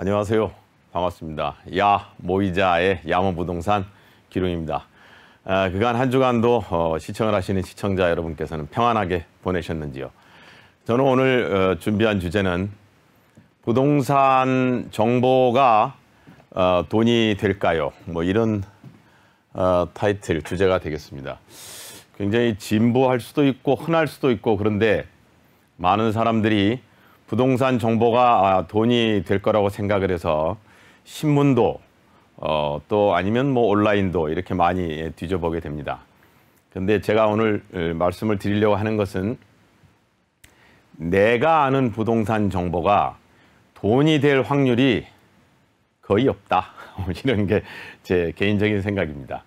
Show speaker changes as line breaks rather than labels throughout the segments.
안녕하세요. 반갑습니다. 모이자의 야모부동산 기룡입니다. 그간 한 주간도 시청을 하시는 시청자 여러분께서는 평안하게 보내셨는지요? 저는 오늘 준비한 주제는 부동산 정보가 돈이 될까요? 뭐 이런 타이틀, 주제가 되겠습니다. 굉장히 진보할 수도 있고 흔할 수도 있고, 그런데 많은 사람들이 부동산 정보가 돈이 될 거라고 생각을 해서 신문도 또 아니면 뭐 온라인도 이렇게 많이 뒤져보게 됩니다. 그런데 제가 오늘 말씀을 드리려고 하는 것은 내가 아는 부동산 정보가 돈이 될 확률이 거의 없다. 이런 게 제 개인적인 생각입니다.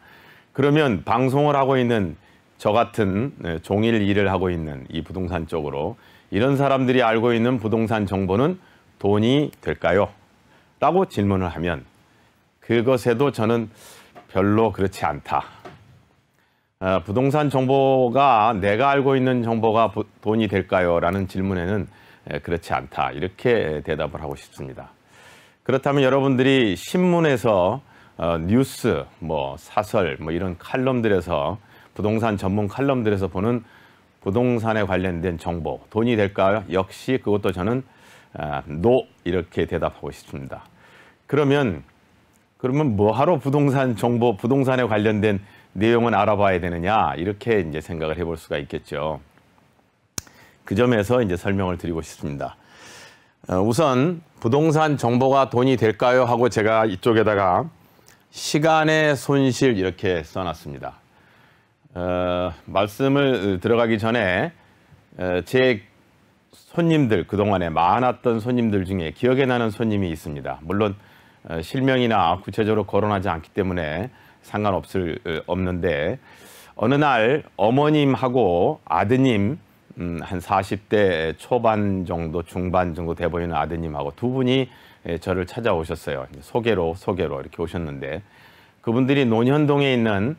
그러면 방송을 하고 있는 저 같은 종일 일을 하고 있는 이 부동산 쪽으로 이런 사람들이 알고 있는 부동산 정보는 돈이 될까요? 라고 질문을 하면 그것에도 저는 별로 그렇지 않다. 부동산 정보가 내가 알고 있는 정보가 돈이 될까요? 라는 질문에는 그렇지 않다. 이렇게 대답을 하고 싶습니다. 그렇다면 여러분들이 신문에서 뉴스, 뭐 사설, 뭐 이런 칼럼들에서 부동산 전문 칼럼들에서 보는 부동산에 관련된 정보, 돈이 될까요? 역시 그것도 저는 NO 이렇게 대답하고 싶습니다. 그러면 뭐하러 부동산 정보, 부동산에 관련된 내용은 알아봐야 되느냐? 이렇게 이제 생각을 해볼 수가 있겠죠. 그 점에서 이제 설명을 드리고 싶습니다. 우선 부동산 정보가 돈이 될까요? 하고 제가 이쪽에다가 시간의 손실 이렇게 써놨습니다. 말씀을 들어가기 전에 제 손님들, 그동안에 많았던 손님들 중에 기억에 나는 손님이 있습니다. 물론 실명이나 구체적으로 거론하지 않기 때문에 없는데 어느 날 어머님하고 아드님, 한 40대 초반 정도, 중반 정도 돼 보이는 아드님하고 두 분이 저를 찾아오셨어요. 소개로 이렇게 오셨는데 그분들이 논현동에 있는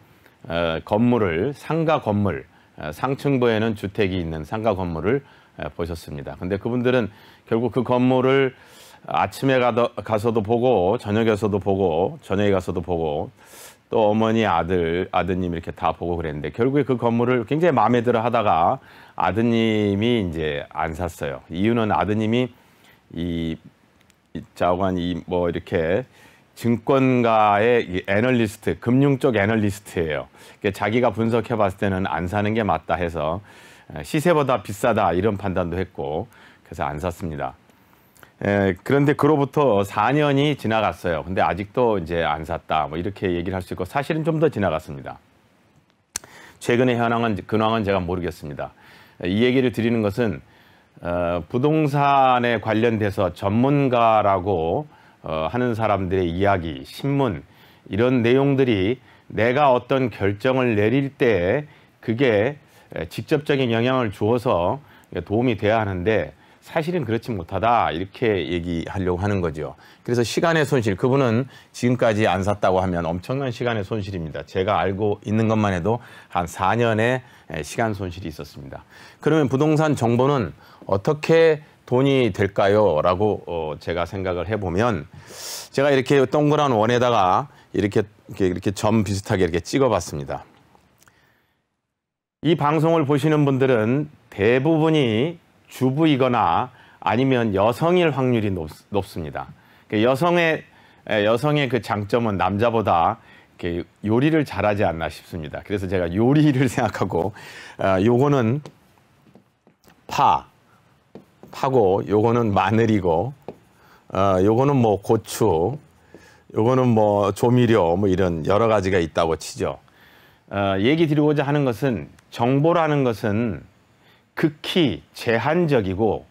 건물을, 상가 건물, 상층부에는 주택이 있는 상가 건물을 보셨습니다. 근데 그분들은 결국 그 건물을 아침에 가서도 보고, 저녁에 가서도 보고, 또 어머니, 아드님 이렇게 다 보고 그랬는데 결국에 그 건물을 굉장히 마음에 들어 하다가 아드님이 이제 안 샀어요. 이유는 아드님이 뭐 이렇게 증권가의 이 애널리스트, 금융 쪽 애널리스트예요. 자기가 분석해 봤을 때는 안 사는 게 맞다 해서 시세보다 비싸다 이런 판단도 했고, 그래서 안 샀습니다. 그런데 그로부터 4년이 지나갔어요. 근데 아직도 이제 안 샀다, 뭐 이렇게 얘기를 할 수 있고, 사실은 좀 더 지나갔습니다. 최근의 근황은 제가 모르겠습니다. 이 얘기를 드리는 것은 부동산에 관련돼서 전문가라고 하는 사람들의 이야기, 신문, 이런 내용들이 내가 어떤 결정을 내릴 때 그게 직접적인 영향을 주어서 도움이 돼야 하는데 사실은 그렇지 못하다, 이렇게 얘기하려고 하는 거죠. 그래서 시간의 손실, 그분은 지금까지 안 샀다고 하면 엄청난 시간의 손실입니다. 제가 알고 있는 것만 해도 한 4년의 시간 손실이 있었습니다. 그러면 부동산 정보는 어떻게 돈이 될까요? 라고 제가 생각을 해보면, 제가 이렇게 동그란 원에다가 이렇게 점 비슷하게 이렇게 찍어봤습니다. 이 방송을 보시는 분들은 대부분이 주부이거나 아니면 여성일 확률이 높습니다. 여성의 그 장점은 남자보다 요리를 잘하지 않나 싶습니다. 그래서 제가 요리를 생각하고, 요거는 파고, 요거는 마늘이고, 요거는 뭐 고추, 요거는 뭐 조미료, 뭐 이런 여러 가지가 있다고 치죠. 얘기 드리고자 하는 것은, 정보라는 것은 극히 제한적이고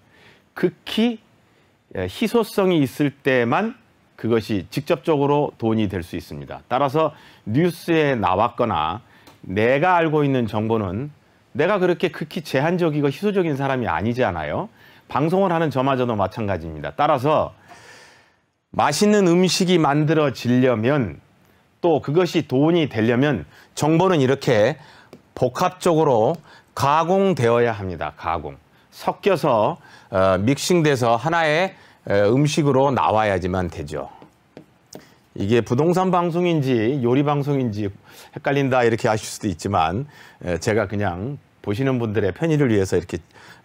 극히 희소성이 있을 때만 그것이 직접적으로 돈이 될 수 있습니다. 따라서 뉴스에 나왔거나 내가 알고 있는 정보는 내가 그렇게 극히 제한적이고 희소적인 사람이 아니잖아요. 방송을 하는 저마저도 마찬가지입니다. 따라서 맛있는 음식이 만들어지려면, 또 그것이 돈이 되려면 정보는 이렇게 복합적으로 가공되어야 합니다. 섞여서 믹싱돼서 하나의 음식으로 나와야지만 되죠. 이게 부동산 방송인지 요리 방송인지 헷갈린다 이렇게 하실 수도 있지만 제가 그냥 보시는 분들의 편의를 위해서 이렇게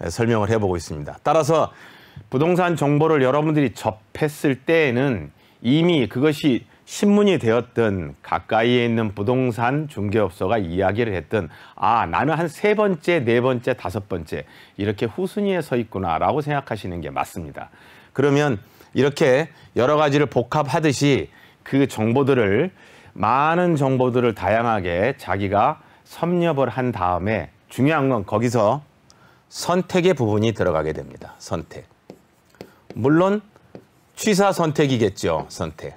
설명을 해보고 있습니다. 따라서 부동산 정보를 여러분들이 접했을 때에는 이미 그것이 신문이 되었든 가까이에 있는 부동산 중개업소가 이야기를 했든 아 나는 한 3번째, 4번째, 5번째 이렇게 후순위에 서 있구나라고 생각하시는 게 맞습니다. 그러면 이렇게 여러 가지를 복합하듯이 그 정보들을 많은 정보들을 다양하게 자기가 섭렵을 한 다음에 중요한 건 거기서 선택의 부분이 들어가게 됩니다. 선택. 물론 취사 선택이겠죠. 선택.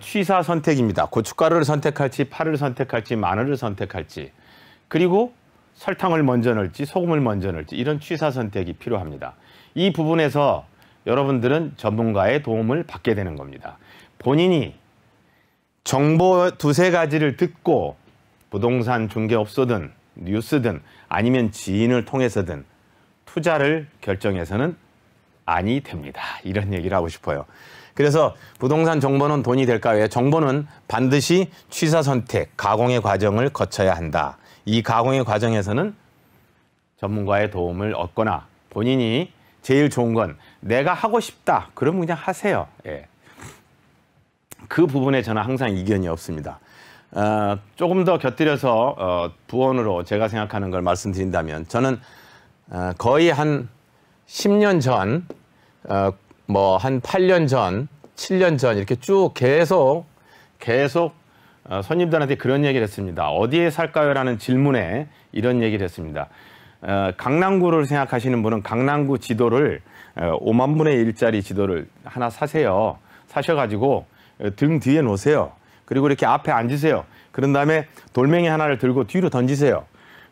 취사 선택입니다. 고춧가루를 선택할지 파를 선택할지 마늘을 선택할지 그리고 설탕을 먼저 넣을지 소금을 먼저 넣을지 이런 취사 선택이 필요합니다. 이 부분에서 여러분들은 전문가의 도움을 받게 되는 겁니다. 본인이 정보 2-3가지를 듣고 부동산 중개업소든 뉴스든 아니면 지인을 통해서든 투자를 결정해서는 아니 됩니다. 이런 얘기를 하고 싶어요. 그래서 부동산 정보는 돈이 될까요? 정보는 반드시 취사 선택, 가공의 과정을 거쳐야 한다. 이 가공의 과정에서는 전문가의 도움을 얻거나 본인이 제일 좋은 건 내가 하고 싶다. 그러면 그냥 하세요. 예. 그 부분에 저는 항상 이견이 없습니다. 조금 더 곁들여서 부언으로 제가 생각하는 걸 말씀드린다면 저는 거의 한 10년 전, 뭐 한 8년 전, 7년 전 이렇게 쭉 계속 손님들한테 그런 얘기를 했습니다. 어디에 살까요? 라는 질문에 이런 얘기를 했습니다. 강남구를 생각하시는 분은 강남구 지도를 5만 분의 1짜리 지도를 하나 사세요. 사셔가지고 등 뒤에 놓으세요. 그리고 이렇게 앞에 앉으세요. 그런 다음에 돌멩이 하나를 들고 뒤로 던지세요.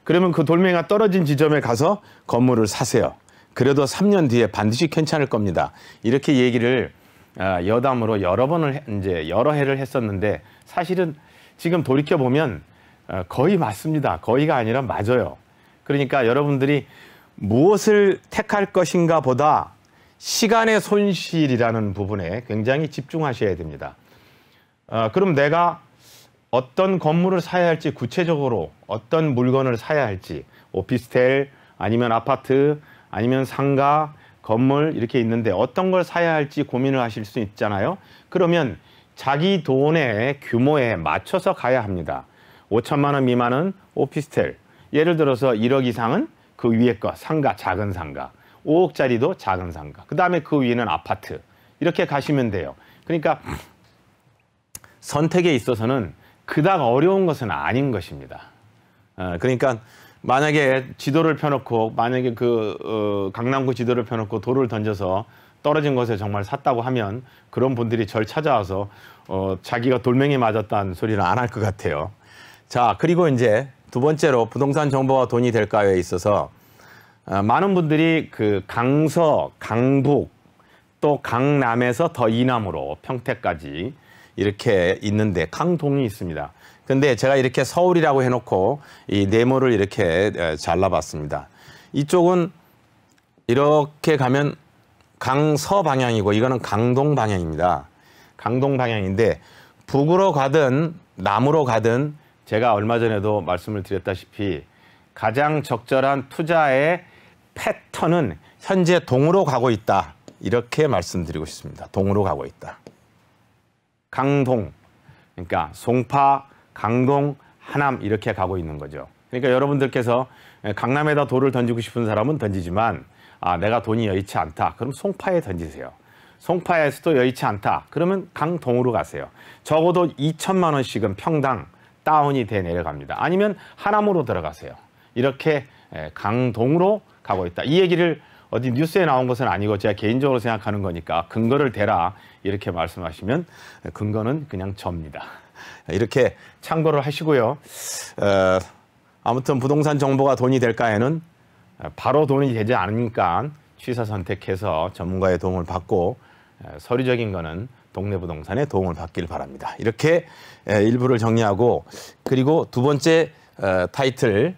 그러면 그 돌멩이가 떨어진 지점에 가서 건물을 사세요. 그래도 3년 뒤에 반드시 괜찮을 겁니다. 이렇게 얘기를 여담으로 여러 해를 했었는데 사실은 지금 돌이켜 보면 거의 맞습니다. 거의가 아니라 맞아요. 그러니까 여러분들이 무엇을 택할 것인가 보다 시간의 손실이라는 부분에 굉장히 집중하셔야 됩니다. 그럼 내가 어떤 건물을 사야 할지 구체적으로 어떤 물건을 사야 할지 오피스텔 아니면 아파트 아니면 상가 건물 이렇게 있는데 어떤 걸 사야 할지 고민을 하실 수 있잖아요. 그러면 자기 돈의 규모에 맞춰서 가야 합니다. 5천만 원 미만은 오피스텔 예를 들어서 1억 이상은 그 위에 거 상가 작은 상가 5억짜리도 작은 상가 그 다음에 그 위에는 아파트 이렇게 가시면 돼요. 그러니까 선택에 있어서는 그닥 어려운 것은 아닌 것입니다. 그러니까 만약에 지도를 펴놓고 만약에 강남구 지도를 펴놓고 돌을 던져서 떨어진 것에 정말 샀다고 하면 그런 분들이 절 찾아와서 자기가 돌멩이 맞았다는 소리는 안 할 것 같아요. 자, 그리고 이제 두 번째로 부동산 정보가 돈이 될까요에 있어서 많은 분들이 그 강서, 강북 또 강남에서 더 이남으로 평택까지 이렇게 있는데 강동이 있습니다. 근데 제가 이렇게 서울이라고 해놓고 이 네모를 이렇게 잘라봤습니다. 이쪽은 이렇게 가면 강서 방향이고 이거는 강동 방향입니다. 강동 방향인데 북으로 가든 남으로 가든 제가 얼마 전에도 말씀을 드렸다시피 가장 적절한 투자의 패턴은 현재 동으로 가고 있다. 이렇게 말씀드리고 싶습니다. 동으로 가고 있다. 강동, 그러니까 송파, 강동, 하남 이렇게 가고 있는 거죠. 그러니까 여러분들께서 강남에다 돌을 던지고 싶은 사람은 던지지만 내가 돈이 여의치 않다. 그럼 송파에 던지세요. 송파에서도 여의치 않다. 그러면 강동으로 가세요. 적어도 2천만 원씩은 평당 다운이 돼 내려갑니다. 아니면 하남으로 들어가세요. 이렇게 강동으로 가고 있다. 이 얘기를 어디 뉴스에 나온 것은 아니고 제가 개인적으로 생각하는 거니까 근거를 대라 이렇게 말씀하시면 근거는 그냥 접니다. 이렇게 참고를 하시고요. 아무튼 부동산 정보가 돈이 될까에는 바로 돈이 되지 않으니까 취사 선택해서 전문가의 도움을 받고 서류적인 거는 동네 부동산의 도움을 받길 바랍니다. 이렇게 일부를 정리하고 그리고 두 번째 타이틀을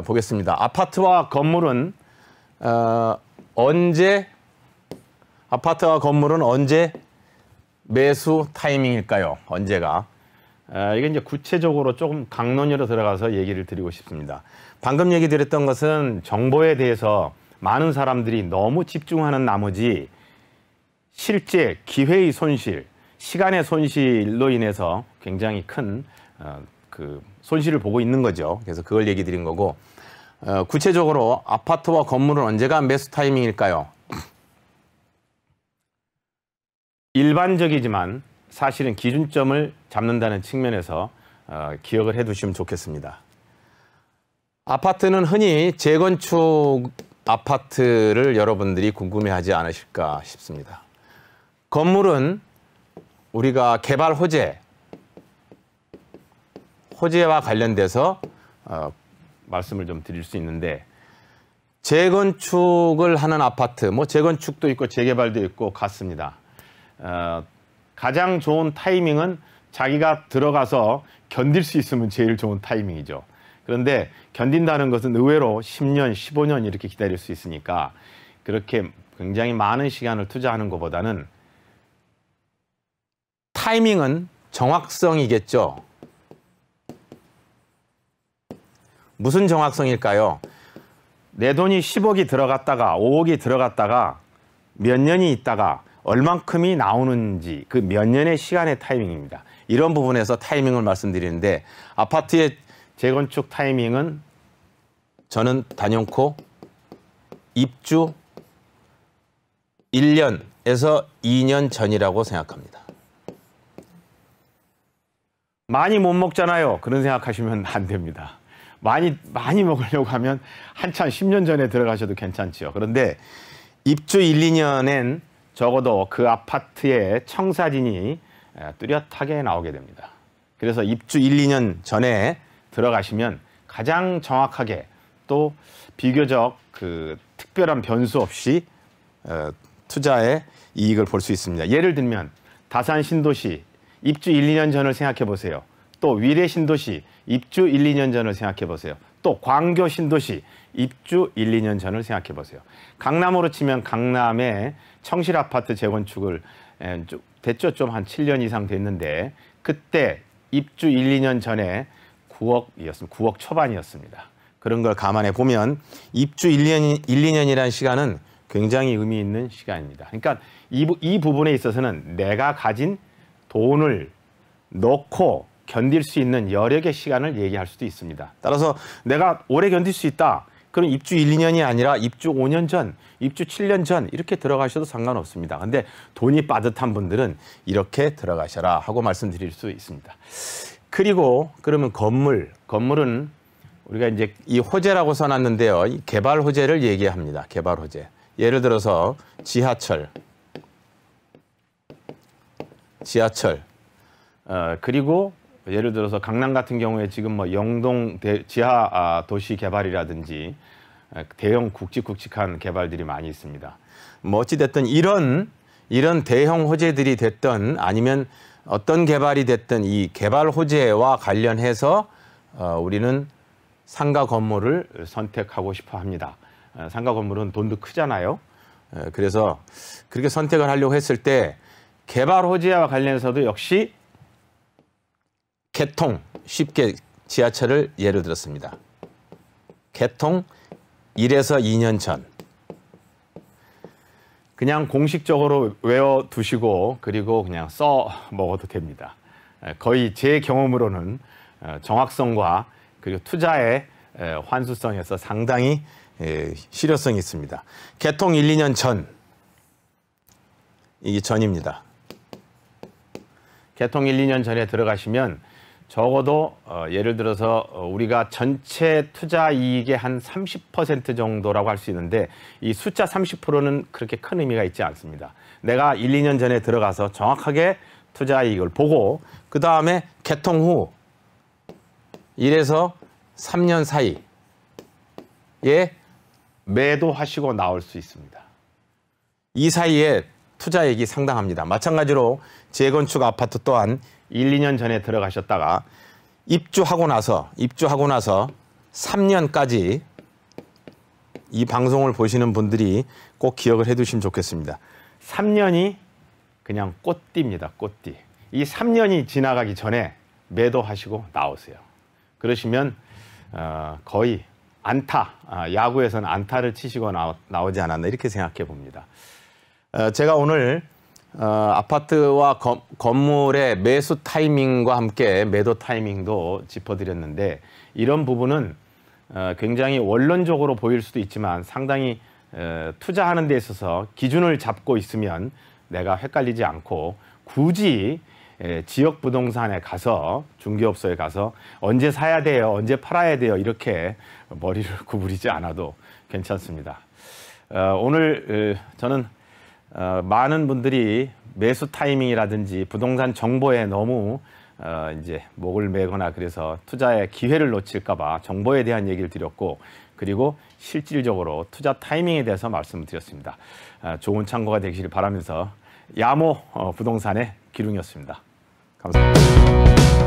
보겠습니다. 아파트와 건물은 언제 아파트와 건물은 언제 매수 타이밍일까요? 언제가? 이게 이제 구체적으로 조금 강론으로 들어가서 얘기를 드리고 싶습니다. 방금 얘기 드렸던 것은 정보에 대해서 많은 사람들이 너무 집중하는 나머지 실제 기회의 손실, 시간의 손실로 인해서 굉장히 큰 그 손실을 보고 있는 거죠. 그래서 그걸 얘기 드린 거고, 구체적으로 아파트와 건물은 언제가 매수 타이밍일까요? 일반적이지만 사실은 기준점을 잡는다는 측면에서 기억을 해두시면 좋겠습니다. 아파트는 흔히 재건축 아파트를 여러분들이 궁금해하지 않으실까 싶습니다. 건물은 우리가 개발 호재와 관련돼서 말씀을 좀 드릴 수 있는데, 재건축을 하는 아파트, 뭐 재건축도 있고 재개발도 있고 같습니다. 가장 좋은 타이밍은 자기가 들어가서 견딜 수 있으면 제일 좋은 타이밍이죠. 그런데 견딘다는 것은 의외로 10년, 15년 이렇게 기다릴 수 있으니까 그렇게 굉장히 많은 시간을 투자하는 것보다는 타이밍은 정확성이겠죠. 무슨 정확성일까요? 내 돈이 10억이 들어갔다가 5억이 들어갔다가 몇 년이 있다가 얼만큼이 나오는지 그 몇 년의 시간의 타이밍입니다. 이런 부분에서 타이밍을 말씀드리는데, 아파트의 재건축 타이밍은 저는 단연코 입주 1년에서 2년 전이라고 생각합니다. 많이 못 먹잖아요. 그런 생각하시면 안 됩니다. 많이 먹으려고 하면 한참 10년 전에 들어가셔도 괜찮죠. 그런데 입주 1, 2년엔 적어도 그 아파트의 청사진이 뚜렷하게 나오게 됩니다. 그래서 입주 1, 2년 전에 들어가시면 가장 정확하게 또 비교적 그 특별한 변수 없이 투자의 이익을 볼 수 있습니다. 예를 들면 다산 신도시 입주 1, 2년 전을 생각해 보세요. 또 위례 신도시 입주 1, 2년 전을 생각해 보세요. 또 광교 신도시 입주 1, 2년 전을 생각해 보세요. 강남으로 치면 강남의 청실 아파트 재건축을 됐죠. 좀 한 7년 이상 됐는데 그때 입주 1, 2년 전에 9억 초반이었습니다. 그런 걸 감안해 보면 입주 1, 2년이라는 시간은 굉장히 의미 있는 시간입니다. 그러니까 이 부분에 있어서는 내가 가진 돈을 넣고 견딜 수 있는 여력의 시간을 얘기할 수도 있습니다. 따라서 내가 오래 견딜 수 있다. 그럼 입주 1, 2년이 아니라 입주 5년 전, 입주 7년 전 이렇게 들어가셔도 상관없습니다. 근데 돈이 빠듯한 분들은 이렇게 들어가셔라 하고 말씀드릴 수 있습니다. 그리고 그러면 건물은 우리가 이제 이 호재라고 써놨는데요. 이 개발 호재를 얘기합니다. 개발 호재. 예를 들어서 지하철. 그리고 예를 들어서 강남 같은 경우에 지금 뭐 영동 지하 도시 개발이라든지 대형 굵직굵직한 개발들이 많이 있습니다. 뭐 어찌됐든 이런 대형 호재들이 됐든 아니면 어떤 개발이 됐든 이 개발 호재와 관련해서 우리는 상가 건물을 선택하고 싶어 합니다. 상가 건물은 돈도 크잖아요. 그래서 그렇게 선택을 하려고 했을 때 개발 호재와 관련해서도 역시 개통, 쉽게 지하철을 예를 들었습니다. 개통 1에서 2년 전. 그냥 공식적으로 외워두시고 그리고 그냥 써 먹어도 됩니다. 거의 제 경험으로는 정확성과 그리고 투자의 환수성에서 상당히 실효성이 있습니다. 개통 1, 2년 전. 이게 전입니다. 개통 1, 2년 전에 들어가시면 적어도 예를 들어서 우리가 전체 투자 이익의 한 30% 정도라고 할 수 있는데 이 숫자 30%는 그렇게 큰 의미가 있지 않습니다. 내가 1, 2년 전에 들어가서 정확하게 투자 이익을 보고 그 다음에 개통 후 1에서 3년 사이에 매도하시고 나올 수 있습니다. 이 사이에 투자액이 상당합니다. 마찬가지로 재건축 아파트 또한 1, 2년 전에 들어가셨다가 입주하고 나서 3년까지 이 방송을 보시는 분들이 꼭 기억을 해두시면 좋겠습니다. 3년이 그냥 꽃띠입니다. 꽃띠. 이 3년이 지나가기 전에 매도하시고 나오세요. 그러시면 거의 안타, 야구에서는 안타를 치시고 나오지 않았나 이렇게 생각해 봅니다. 제가 오늘 아파트와 건물의 매수 타이밍과 함께 매도 타이밍도 짚어드렸는데 이런 부분은 굉장히 원론적으로 보일 수도 있지만 상당히 투자하는 데 있어서 기준을 잡고 있으면 내가 헷갈리지 않고 굳이 지역 부동산에 가서 중개업소에 가서 언제 사야 돼요, 언제 팔아야 돼요 이렇게 머리를 구부리지 않아도 괜찮습니다. 오늘 저는 많은 분들이 매수 타이밍이라든지 부동산 정보에 너무 이제 목을 매거나 그래서 투자의 기회를 놓칠까 봐 정보에 대한 얘기를 드렸고 그리고 실질적으로 투자 타이밍에 대해서 말씀을 드렸습니다. 좋은 참고가 되시길 바라면서 야모 부동산의 기룽이었습니다. 감사합니다.